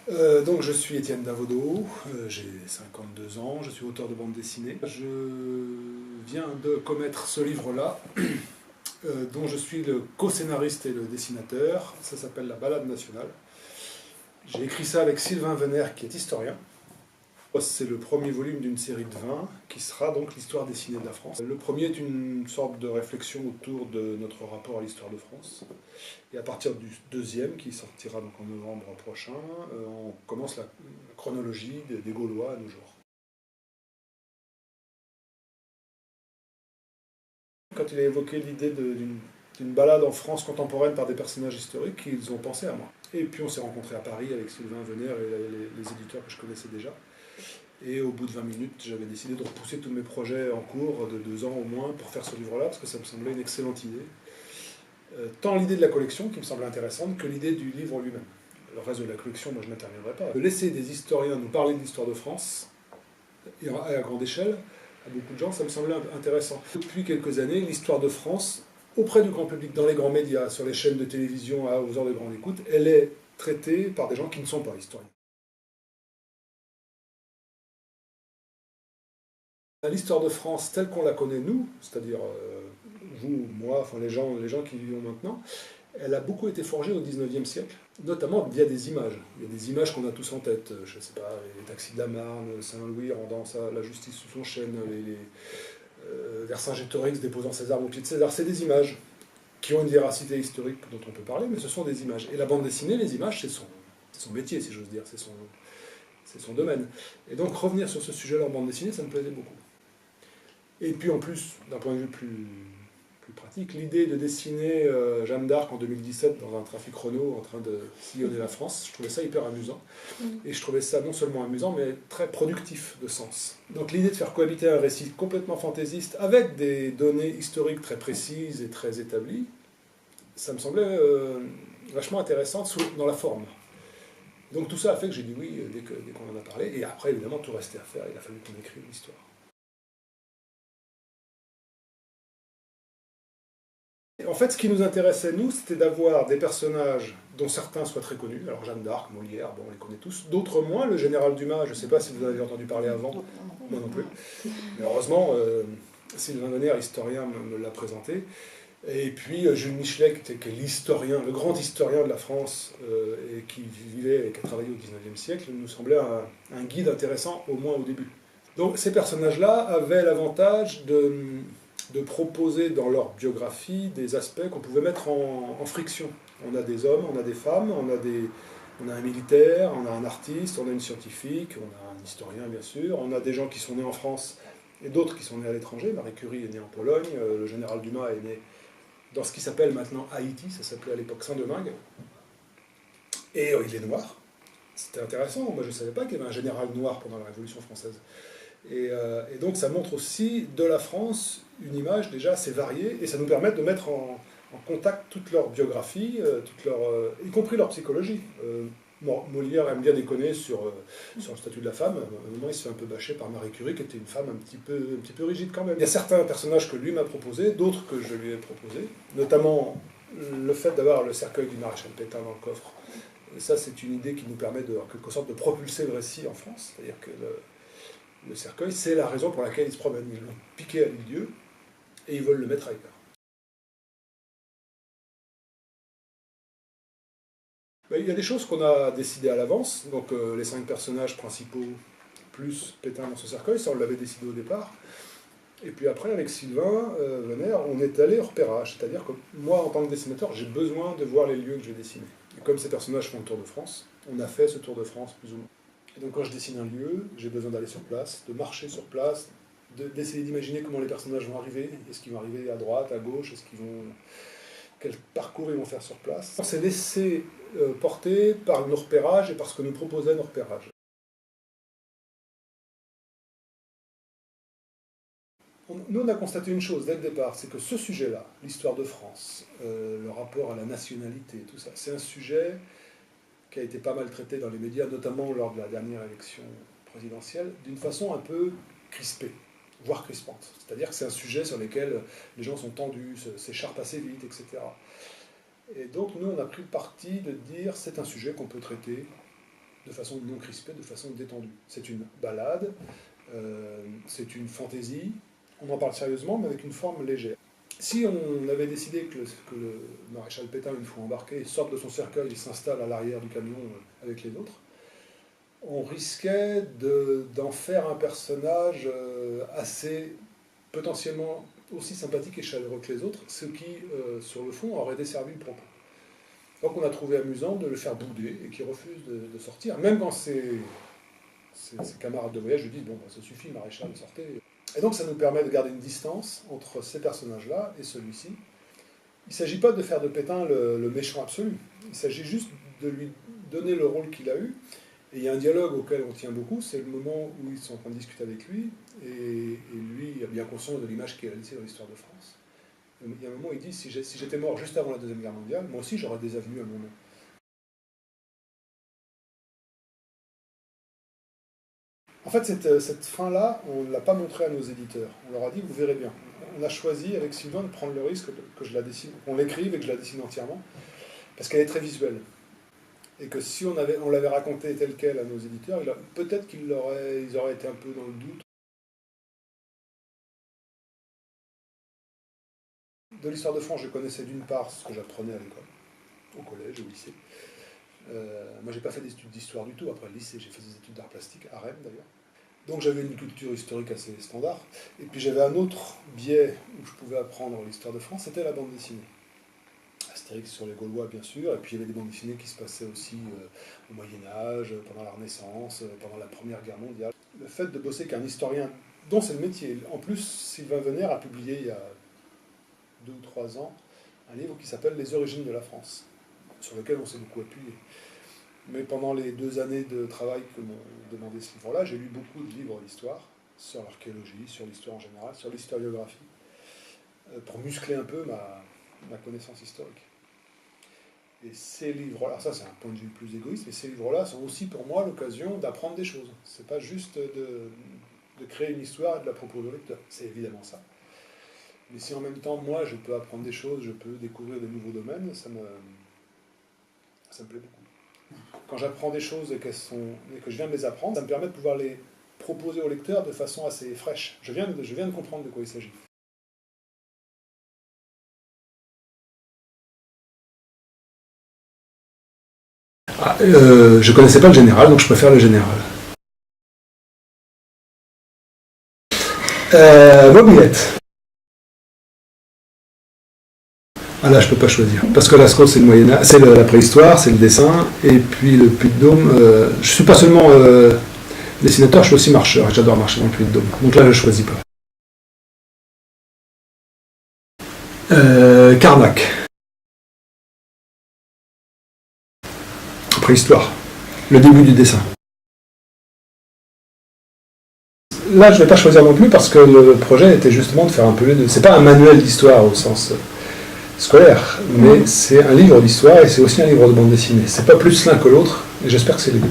Donc je suis Étienne Davodo, j'ai 52 ans, je suis auteur de bande dessinée. Je viens de commettre ce livre-là, dont je suis le co-scénariste et le dessinateur. Ça s'appelle La Balade nationale. J'ai écrit ça avec Sylvain Venner, qui est historien. C'est le premier volume d'une série de 20, qui sera donc l'histoire dessinée de la France. Le premier est une sorte de réflexion autour de notre rapport à l'histoire de France. Et à partir du deuxième, qui sortira donc en novembre prochain, on commence la chronologie des Gaulois à nos jours. Quand il a évoqué l'idée d'une balade en France contemporaine par des personnages historiques, ils ont pensé à moi. Et puis on s'est rencontrés à Paris avec Sylvain Venner et les éditeurs que je connaissais déjà. Et au bout de 20 minutes, j'avais décidé de repousser tous mes projets en cours de 2 ans au moins pour faire ce livre-là, parce que ça me semblait une excellente idée. Tant l'idée de la collection, qui me semblait intéressante, que l'idée du livre lui-même. Le reste de la collection, moi je n'interviendrai pas. De laisser des historiens nous parler de l'histoire de France, et à grande échelle, à beaucoup de gens, ça me semblait intéressant. Depuis quelques années, l'histoire de France, auprès du grand public, dans les grands médias, sur les chaînes de télévision, aux heures de grande écoute, elle est traitée par des gens qui ne sont pas historiens. L'histoire de France telle qu'on la connaît nous, c'est-à-dire vous, moi, enfin les gens qui vivent maintenant, elle a beaucoup été forgée au XIXe siècle, notamment via des images. Il y a des images qu'on a tous en tête, je ne sais pas, les taxis de la Marne, Saint-Louis rendant la justice sous son chêne, Vercingétorix déposant ses armes au pied de César. C'est des images qui ont une véracité historique dont on peut parler, mais ce sont des images. Et la bande dessinée, les images, c'est son métier, si j'ose dire, c'est son domaine. Et donc revenir sur ce sujet-là en bande dessinée, ça me plaisait beaucoup. Et puis en plus, d'un point de vue plus pratique, l'idée de dessiner Jeanne d'Arc en 2017 dans un trafic Renault en train de sillonner la France, je trouvais ça hyper amusant. Et je trouvais ça non seulement amusant, mais très productif de sens. Donc l'idée de faire cohabiter un récit complètement fantaisiste avec des données historiques très précises et très établies, ça me semblait vachement intéressant dans la forme. Donc tout ça a fait que j'ai dit oui dès qu'on en a parlé. Et après, évidemment, tout restait à faire. Il a fallu qu'on écrive l'histoire. En fait, ce qui nous intéressait, nous, c'était d'avoir des personnages dont certains soient très connus. Alors Jeanne d'Arc, Molière, bon, on les connaît tous. D'autres moins. Le général Dumas, je ne sais pas si vous en avez entendu parler avant. Moi non plus. Mais heureusement, Sylvain Venner, historien, me l'a présenté. Et puis Jules Michelet, qui est l'historien, le grand historien de la France, et qui vivait et qui a travaillé au XIXe siècle, nous semblait un guide intéressant, au moins au début. Donc ces personnages-là avaient l'avantage de proposer dans leur biographie des aspects qu'on pouvait mettre en friction. On a des hommes, on a des femmes, on a un militaire, on a un artiste, on a une scientifique, on a un historien bien sûr, on a des gens qui sont nés en France et d'autres qui sont nés à l'étranger. Marie Curie est née en Pologne, le général Dumas est né dans ce qui s'appelle maintenant Haïti, ça s'appelait à l'époque Saint-Domingue, et il est noir. C'était intéressant, moi je ne savais pas qu'il y avait un général noir pendant la Révolution française. Et donc ça montre aussi de la France une image déjà assez variée, et ça nous permet de mettre en contact toute leur biographie, y compris leur psychologie. Molière aime bien déconner sur le statut de la femme. À un moment, il se fait un peu bâcher par Marie Curie, qui était une femme un petit peu rigide quand même. Il y a certains personnages que lui m'a proposés, d'autres que je lui ai proposés, notamment le fait d'avoir le cercueil du maréchal Pétain dans le coffre. Et ça, c'est une idée qui nous permet en quelque sorte de propulser le récit en France, c'est-à-dire que le cercueil, c'est la raison pour laquelle ils se promènent. Ils l'ont piqué à l'île-dieu et ils veulent le mettre ailleurs. Il y a des choses qu'on a décidées à l'avance, donc les 5 personnages principaux plus Pétain dans ce cercueil, ça on l'avait décidé au départ. Et puis après, avec Sylvain Venner, on est allé au repérage, c'est-à-dire que moi, en tant que dessinateur, j'ai besoin de voir les lieux que je vais dessiner. Et comme ces personnages font le Tour de France, on a fait ce Tour de France plus ou moins. Et donc quand je dessine un lieu, j'ai besoin d'aller sur place, de marcher sur place, d'essayer d'imaginer comment les personnages vont arriver. Est-ce qu'ils vont arriver à droite, à gauche, quel parcours ils vont faire sur place. On s'est laissé porter par nos repérages et par ce que nous proposaient nos repérages. Nous, on a constaté une chose dès le départ, c'est que ce sujet-là, l'histoire de France, le rapport à la nationalité, tout ça, c'est un sujet qui a été pas mal traité dans les médias, notamment lors de la dernière élection présidentielle, d'une façon un peu crispée, voire crispante. C'est-à-dire que c'est un sujet sur lequel les gens sont tendus, s'écharpent assez vite, etc. Et donc nous, on a pris le parti de dire c'est un sujet qu'on peut traiter de façon non crispée, de façon détendue. C'est une balade, c'est une fantaisie, on en parle sérieusement, mais avec une forme légère. Si on avait décidé que le maréchal Pétain, une fois embarqué, sorte de son cercueil et s'installe à l'arrière du camion avec les autres, on risquait d'en faire un personnage assez potentiellement aussi sympathique et chaleureux que les autres, ce qui, sur le fond, aurait desservi le propos. Donc on a trouvé amusant de le faire bouder et qu'il refuse de sortir, même quand ses camarades de voyage lui disent « Bon, ça suffit, maréchal, sortez ». Et donc ça nous permet de garder une distance entre ces personnages-là et celui-ci. Il ne s'agit pas de faire de Pétain le méchant absolu, il s'agit juste de lui donner le rôle qu'il a eu. Et il y a un dialogue auquel on tient beaucoup, c'est le moment où ils sont en train de discuter avec lui, et lui a bien conscience de l'image qu'il a laissée dans l'histoire de France. Et il y a un moment où il dit, si j'étais mort juste avant la Deuxième Guerre mondiale, moi aussi j'aurais des avenues à mon nom. En fait, cette fin-là, on ne l'a pas montrée à nos éditeurs. On leur a dit, vous verrez bien. On a choisi avec Sylvain de prendre le risque que je la dessine, qu'on l'écrive et que je la dessine entièrement, parce qu'elle est très visuelle. Et que si on l'avait raconté tel quel à nos éditeurs, peut-être qu'ils auraient été un peu dans le doute. De l'histoire de France, je connaissais d'une part ce que j'apprenais à l'école, au collège, au lycée. Moi, j'ai pas fait d'études d'histoire du tout. Après le lycée, j'ai fait des études d'art plastique, à Rennes d'ailleurs. Donc j'avais une culture historique assez standard. Et puis j'avais un autre biais où je pouvais apprendre l'histoire de France, c'était la bande dessinée. Astérix sur les Gaulois, bien sûr, et puis il y avait des bandes dessinées qui se passaient aussi au Moyen-Âge, pendant la Renaissance, pendant la Première Guerre mondiale. Le fait de bosser qu'un historien, dont c'est le métier, en plus, Sylvain Venère a publié il y a 2 ou 3 ans un livre qui s'appelle Les origines de la France, sur lequel on s'est beaucoup appuyé. Mais pendant les 2 années de travail que m'ont demandé ce livre-là, j'ai lu beaucoup de livres d'histoire, sur l'archéologie, sur l'histoire en général, sur l'historiographie, pour muscler un peu ma connaissance historique. Et ces livres-là, ça c'est un point de vue plus égoïste, mais ces livres-là sont aussi pour moi l'occasion d'apprendre des choses. C'est pas juste de créer une histoire et de la proposer au lecteur, c'est évidemment ça. Mais si en même temps, moi, je peux apprendre des choses, je peux découvrir de nouveaux domaines, ça me plaît beaucoup. Quand j'apprends des choses et que je viens de les apprendre, ça me permet de pouvoir les proposer au lecteur de façon assez fraîche. Je viens de comprendre de quoi il s'agit. Je ne connaissais pas le général, donc je préfère le général. Mobilette. Ah là, je peux pas choisir. Parce que Lascaux, c'est le Moyen-Âge, c'est la préhistoire, c'est le dessin, et puis le Puy-de-Dôme. Je suis pas seulement dessinateur, je suis aussi marcheur, et j'adore marcher dans le Puy-de-Dôme. Donc là, je choisis pas. Carnac. Préhistoire. Le début du dessin. Là, je ne vais pas choisir non plus parce que le projet était justement de faire un peu les deux. C'est pas un manuel d'histoire au sens scolaire, mais c'est un livre d'histoire et c'est aussi un livre de bande dessinée. C'est pas plus l'un que l'autre, et j'espère que c'est les deux.